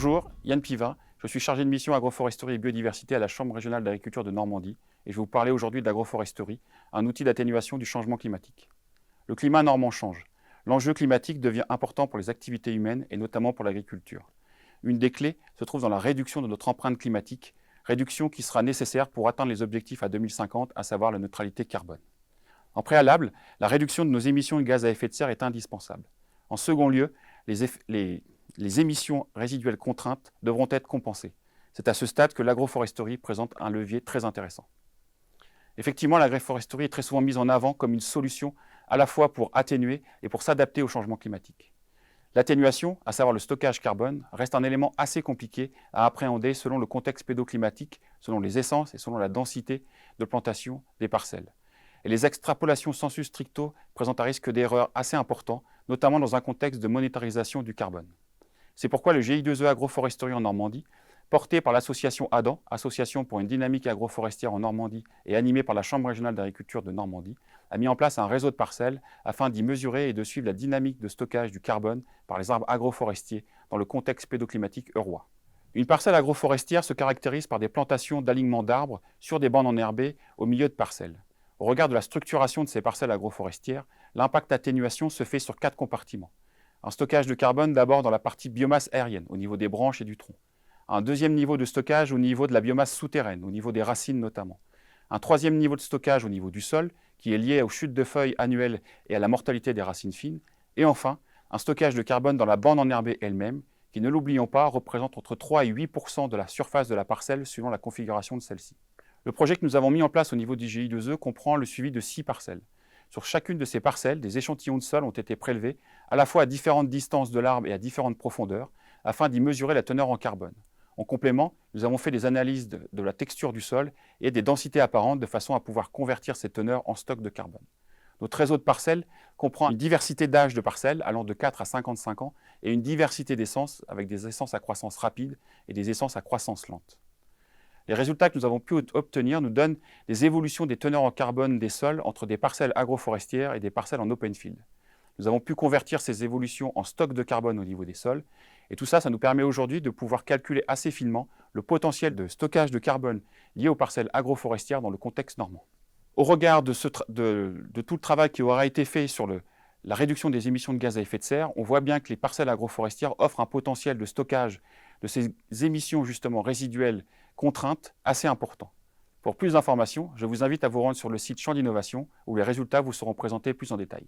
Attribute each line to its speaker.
Speaker 1: Bonjour, Yann Pivin, je suis chargé de mission agroforesterie et biodiversité à la Chambre régionale d'agriculture de Normandie et je vais vous parler aujourd'hui de l'agroforesterie, un outil d'atténuation du changement climatique. Le climat normand change. L'enjeu climatique devient important pour les activités humaines et notamment pour l'agriculture. Une des clés se trouve dans la réduction de notre empreinte climatique, réduction qui sera nécessaire pour atteindre les objectifs à 2050, à savoir la neutralité carbone. En préalable, la réduction de nos émissions de gaz à effet de serre est indispensable. En second lieu, les émissions résiduelles contraintes devront être compensées. C'est à ce stade que l'agroforesterie présente un levier très intéressant. Effectivement, l'agroforesterie est très souvent mise en avant comme une solution à la fois pour atténuer et pour s'adapter au changement climatique. L'atténuation, à savoir le stockage carbone, reste un élément assez compliqué à appréhender selon le contexte pédoclimatique, selon les essences et selon la densité de plantation des parcelles. Et les extrapolations sensu stricto présentent un risque d'erreur assez important, notamment dans un contexte de monétarisation du carbone. C'est pourquoi le GI2E Agroforesterie en Normandie, porté par l'association ADAN, Association pour une dynamique agroforestière en Normandie et animé par la Chambre régionale d'agriculture de Normandie, a mis en place un réseau de parcelles afin d'y mesurer et de suivre la dynamique de stockage du carbone par les arbres agroforestiers dans le contexte pédoclimatique eurois. Une parcelle agroforestière se caractérise par des plantations d'alignement d'arbres sur des bandes enherbées au milieu de parcelles. Au regard de la structuration de ces parcelles agroforestières, l'impact d'atténuation se fait sur 4 compartiments. Un stockage de carbone d'abord dans la partie biomasse aérienne, au niveau des branches et du tronc. Un deuxième niveau de stockage au niveau de la biomasse souterraine, au niveau des racines notamment. Un troisième niveau de stockage au niveau du sol, qui est lié aux chutes de feuilles annuelles et à la mortalité des racines fines. Et enfin, un stockage de carbone dans la bande enherbée elle-même, qui, ne l'oublions pas, représente entre 3 et 8% de la surface de la parcelle suivant la configuration de celle-ci. Le projet que nous avons mis en place au niveau du GI2E comprend le suivi de 6 parcelles. Sur chacune de ces parcelles, des échantillons de sol ont été prélevés, à la fois à différentes distances de l'arbre et à différentes profondeurs, afin d'y mesurer la teneur en carbone. En complément, nous avons fait des analyses de la texture du sol et des densités apparentes de façon à pouvoir convertir ces teneurs en stock de carbone. Notre réseau de parcelles comprend une diversité d'âges de parcelles allant de 4 à 55 ans et une diversité d'essences avec des essences à croissance rapide et des essences à croissance lente. Les résultats que nous avons pu obtenir nous donnent des évolutions des teneurs en carbone des sols entre des parcelles agroforestières et des parcelles en open field. Nous avons pu convertir ces évolutions en stock de carbone au niveau des sols. Et tout ça, ça nous permet aujourd'hui de pouvoir calculer assez finement le potentiel de stockage de carbone lié aux parcelles agroforestières dans le contexte normand. Au regard de tout le travail qui aura été fait sur la réduction des émissions de gaz à effet de serre, on voit bien que les parcelles agroforestières offrent un potentiel de stockage de ces émissions justement résiduelles contraintes assez important. Pour plus d'informations, je vous invite à vous rendre sur le site Champ d'Innovation où les résultats vous seront présentés plus en détail.